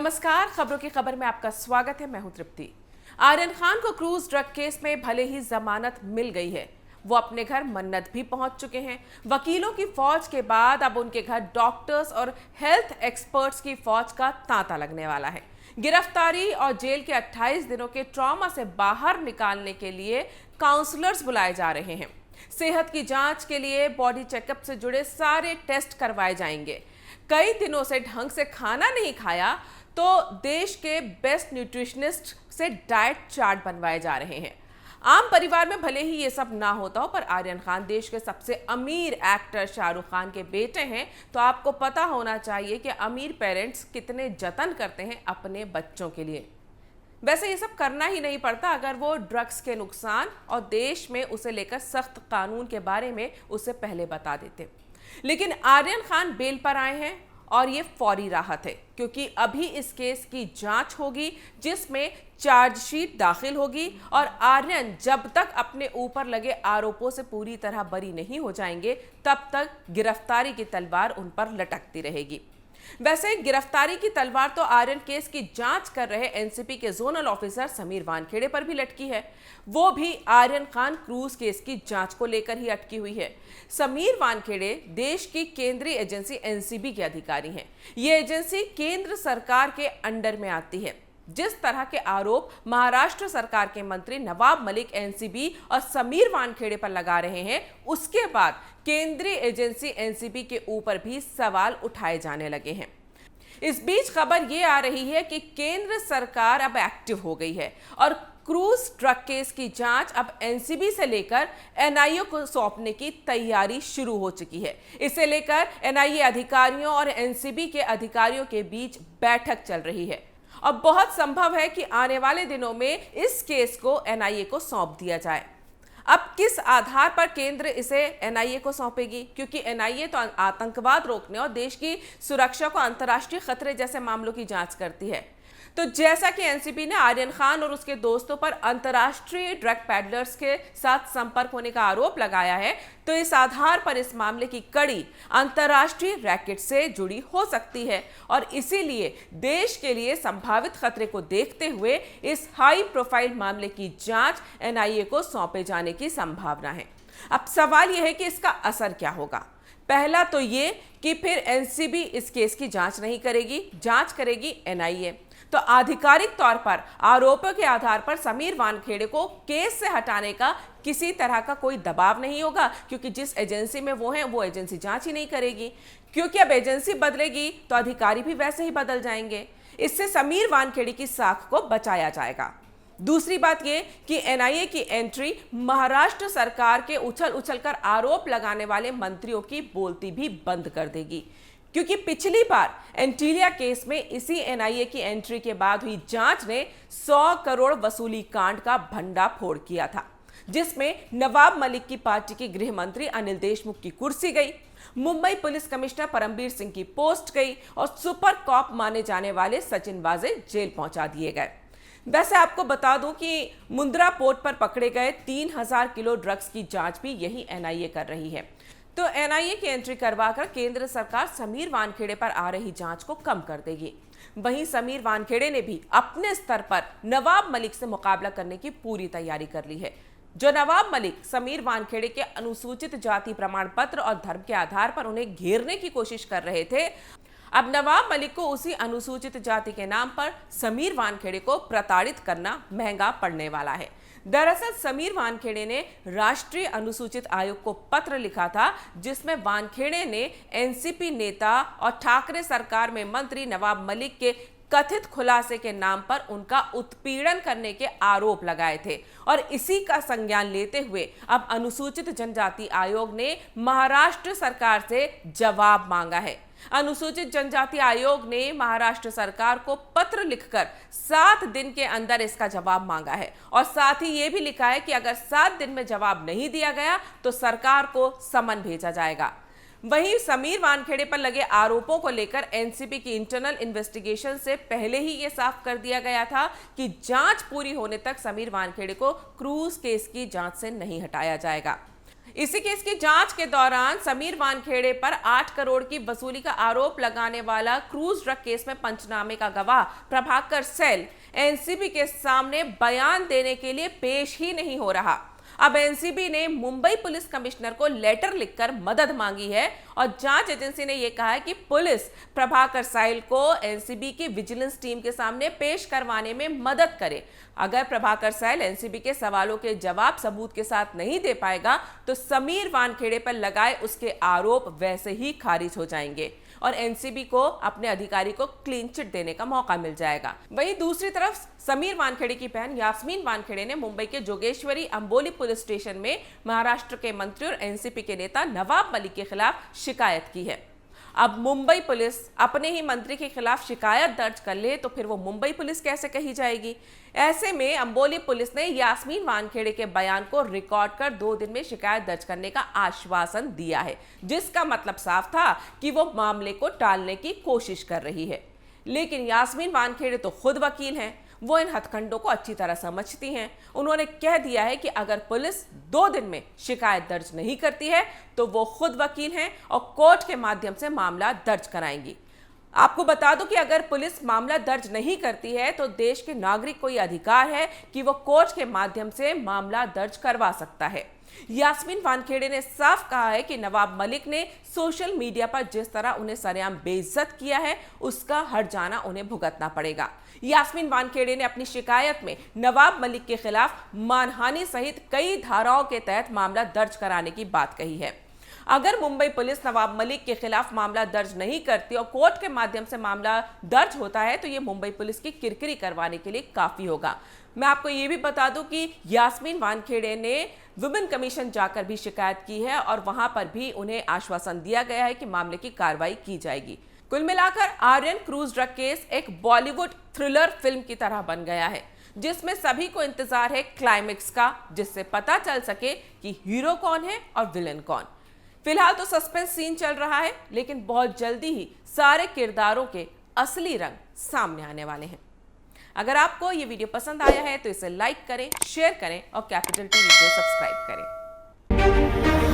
नमस्कार, खबरों की खबर में आपका स्वागत है। मैं हूं तृप्ति। आर्यन खान को क्रूज ड्रग केस में भले ही जमानत मिल गई है, वो अपने घर मन्नत भी पहुंच चुके हैं। वकीलों की फौज के बाद अब उनके घर डॉक्टर्स और हेल्थ एक्सपर्ट्स की फौज का तांता लगने वाला है। गिरफ्तारी और जेल के 28 दिनों के ट्रॉमा से बाहर निकालने के लिए काउंसलर्स बुलाए जा रहे हैं। सेहत की जांच के लिए बॉडी चेकअप से जुड़े सारे टेस्ट करवाए जाएंगे। कई दिनों से ढंग से खाना नहीं खाया तो देश के बेस्ट न्यूट्रिशनिस्ट से डाइट चार्ट बनवाए जा रहे हैं। आम परिवार में भले ही ये सब ना होता हो, पर आर्यन खान देश के सबसे अमीर एक्टर शाहरुख खान के बेटे हैं, तो आपको पता होना चाहिए कि अमीर पेरेंट्स कितने जतन करते हैं अपने बच्चों के लिए। वैसे ये सब करना ही नहीं पड़ता अगर वो ड्रग्स के नुकसान और देश में उसे लेकर सख्त कानून के बारे में उसे पहले बता देते। लेकिन आर्यन खान बेल पर आए हैं और ये फौरी राहत है, क्योंकि अभी इस केस की जांच होगी जिसमें चार्जशीट दाखिल होगी और आर्यन जब तक अपने ऊपर लगे आरोपों से पूरी तरह बरी नहीं हो जाएंगे तब तक गिरफ्तारी की तलवार उन पर लटकती रहेगी। वैसे गिरफ्तारी की तलवार तो आर्यन केस की जांच कर रहे एनसीबी के जोनल ऑफिसर समीर वानखेड़े पर भी लटकी है। वो भी आर्यन खान क्रूज केस की जांच को लेकर ही अटकी हुई है। समीर वानखेड़े देश की केंद्रीय एजेंसी एनसीबी के अधिकारी हैं। ये एजेंसी केंद्र सरकार के अंडर में आती है। जिस तरह के आरोप महाराष्ट्र सरकार के मंत्री नवाब मलिक एनसीबी और समीर वानखेड़े पर लगा रहे हैं, उसके बाद केंद्रीय एजेंसी एनसीबी के ऊपर भी सवाल उठाए जाने लगे हैं। इस बीच खबर ये आ रही है कि केंद्र सरकार अब एक्टिव हो गई है और क्रूज ड्रग केस की जांच अब एनसीबी से लेकर एनआईए को सौंपने की तैयारी शुरू हो चुकी है। इसे लेकर एनआईए अधिकारियों और एनसीबी के अधिकारियों के बीच बैठक चल रही है। अब बहुत संभव है कि आने वाले दिनों में इस केस को एनआईए को सौंप दिया जाए। अब किस आधार पर केंद्र इसे एनआईए को सौंपेगी, क्योंकि एनआईए तो आतंकवाद रोकने और देश की सुरक्षा को अंतर्राष्ट्रीय खतरे जैसे मामलों की जांच करती है। तो जैसा कि एनसीबी ने आर्यन खान और उसके दोस्तों पर अंतर्राष्ट्रीय ड्रग पैडलर्स के साथ संपर्क होने का आरोप लगाया है, तो इस आधार पर इस मामले की कड़ी अंतर्राष्ट्रीय रैकेट से जुड़ी हो सकती है और इसीलिए देश के लिए संभावित खतरे को देखते हुए इस हाई प्रोफाइल मामले की जांच एनआईए को सौंपे जाने की संभावना है। अब सवाल यह है कि इसका असर क्या होगा। पहला तो ये कि फिर एनसीबी इस केस की जांच नहीं करेगी, जांच करेगी एनआईए। तो आधिकारिक तौर पर आरोपों के आधार पर समीर वानखेड़े को केस से हटाने का किसी तरह का कोई दबाव नहीं होगा, क्योंकि जिस एजेंसी में वो हैं वो एजेंसी जांच ही नहीं करेगी। क्योंकि अब एजेंसी बदलेगी तो अधिकारी भी वैसे ही बदल जाएंगे। इससे समीर वानखेड़े की साख को बचाया जाएगा। दूसरी बात ये कि एनआईए की एंट्री महाराष्ट्र सरकार के उछल उछलकर आरोप लगाने वाले मंत्रियों की बोलती भी बंद कर देगी, क्योंकि पिछली बार एंटीलिया केस में इसी एनआईए की एंट्री के बाद हुई जांच ने 100 करोड़ वसूली कांड का भंडाफोड़ किया था, जिसमें नवाब मलिक की पार्टी के गृह मंत्री अनिल देशमुख की कुर्सी गई, मुंबई पुलिस कमिश्नर परमबीर सिंह की पोस्ट गई और सुपर कॉप माने जाने वाले सचिन वाजे जेल पहुंचा दिए गए। वैसे आपको बता दूं कि मुंद्रा पोर्ट पर पकड़े गए 3000 किलो ड्रग्स की जांच भी यही एनआईए कर रही है। तो एनआईए की एंट्री करवाकर केंद्र सरकार समीर वानखेड़े पर आ रही जांच को कम कर देगी। वहीं समीर वानखेड़े ने भी अपने स्तर पर नवाब मलिक से मुकाबला करने की पूरी तैयारी कर ली है। जो नवाब मलिक समीर वानखेड़े के अनुसूचित जाति प्रमाण पत्र और धर्म के आधार पर उन्हें घेरने की कोशिश कर रहे थे, अब नवाब मलिक को उसी अनुसूचित जाति के नाम पर समीर वानखेड़े को प्रताड़ित करना महंगा पड़ने वाला है। दरअसल समीर वानखेड़े ने राष्ट्रीय अनुसूचित आयोग को पत्र लिखा था, जिसमें वानखेड़े ने एनसीपी नेता और ठाकरे सरकार में मंत्री नवाब मलिक के कथित खुलासे के नाम पर उनका उत्पीड़न करने के आरोप लगाए थे और इसी का संज्ञान लेते हुए अब अनुसूचित जनजाति आयोग ने महाराष्ट्र सरकार से जवाब मांगा है। अनुसूचित जनजाति आयोग ने महाराष्ट्र सरकार को पत्र लिखकर 7 दिन के अंदर इसका जवाब मांगा है और साथ ही ये भी लिखा है कि अगर 7 दिन में जवाब नहीं दिया गया तो सरकार को समन भेजा जाएगा। वहीं समीर वानखेड़े पर लगे आरोपों को लेकर एनसीबी की इंटरनल इन्वेस्टिगेशन से पहले ही यह साफ कर दिया गया था कि जांच पूरी होने तक समीर वानखेड़े को क्रूज केस की जांच से नहीं हटाया जाएगा। इसी केस की जांच के दौरान समीर वानखेड़े पर 8 करोड़ की वसूली का आरोप लगाने वाला क्रूज ड्रग केस में पंचनामे का गवाह प्रभाकर सैल एनसीबी के सामने बयान देने के लिए पेश ही नहीं हो रहा। अब एनसीबी ने मुंबई पुलिस कमिश्नर को लेटर लिखकर मदद मांगी है और जांच एजेंसी ने यह कहा है कि पुलिस प्रभाकर सैल को एनसीबी की विजिलेंस टीम के सामने पेश करवाने में मदद करे। अगर प्रभाकर सैल एनसीबी के सवालों के जवाब सबूत के साथ नहीं दे पाएगा तो समीर वानखेड़े पर लगाए उसके आरोप वैसे ही खारिज हो जाएंगे और एनसीबी को अपने अधिकारी को क्लीन चिट देने का मौका मिल जाएगा। वहीं दूसरी तरफ समीर वानखेड़े की बहन यास्मीन वानखेड़े ने मुंबई के जोगेश्वरी अंबोली पुलिस स्टेशन में महाराष्ट्र के मंत्री और एनसीपी के नेता नवाब मलिक के खिलाफ शिकायत की है। अब मुंबई पुलिस अपने ही मंत्री के खिलाफ शिकायत दर्ज कर ले तो फिर वो मुंबई पुलिस कैसे कही जाएगी। ऐसे में अंबोली पुलिस ने यास्मीन वानखेड़े के बयान को रिकॉर्ड कर 2 दिन में शिकायत दर्ज करने का आश्वासन दिया है, जिसका मतलब साफ था कि वो मामले को टालने की कोशिश कर रही है। लेकिन यास्मीन वानखेड़े तो खुद वकील हैं, वो इन हथकंडों को अच्छी तरह समझती हैं। उन्होंने कह दिया है कि अगर पुलिस 2 दिन में शिकायत दर्ज नहीं करती है तो वो खुद वकील हैं और कोर्ट के माध्यम से मामला दर्ज कराएंगी। आपको बता दूं कि अगर पुलिस मामला दर्ज नहीं करती है तो देश के नागरिक को यह अधिकार है कि वो कोर्ट के माध्यम से मामला दर्ज करवा सकता है। यास्मीन वानखेड़े ने साफ कहा है कि नवाब मलिक ने सोशल मीडिया पर जिस तरह उन्हें सरेआम बेइज्जत किया है उसका हर्जाना उन्हें भुगतना पड़ेगा। यास्मीन वानखेड़े ने अपनी शिकायत में नवाब मलिक के खिलाफ मानहानि सहित कई धाराओं के तहत मामला दर्ज कराने की बात कही है। अगर मुंबई पुलिस नवाब मलिक के खिलाफ मामला दर्ज नहीं करती और कोर्ट के माध्यम से मामला दर्ज होता है तो ये मुंबई पुलिस की किरकिरी करवाने के लिए काफी होगा। मैं आपको ये भी बता दूं कि यास्मीन वानखेड़े ने वुमेन कमीशन जाकर भी शिकायत की है और वहां पर भी उन्हें आश्वासन दिया गया है कि मामले की कार्रवाई की जाएगी। कुल मिलाकर आर्यन क्रूज ड्रग केस एक बॉलीवुड थ्रिलर फिल्म की तरह बन गया है, जिसमें सभी को इंतजार है क्लाइमेक्स का, जिससे पता चल सके कि हीरो कौन है और विलेन कौन। फिलहाल तो सस्पेंस सीन चल रहा है, लेकिन बहुत जल्दी ही सारे किरदारों के असली रंग सामने आने वाले हैं। अगर आपको ये वीडियो पसंद आया है तो इसे लाइक करें, शेयर करें और कैपिटल टीवी को सब्सक्राइब करें।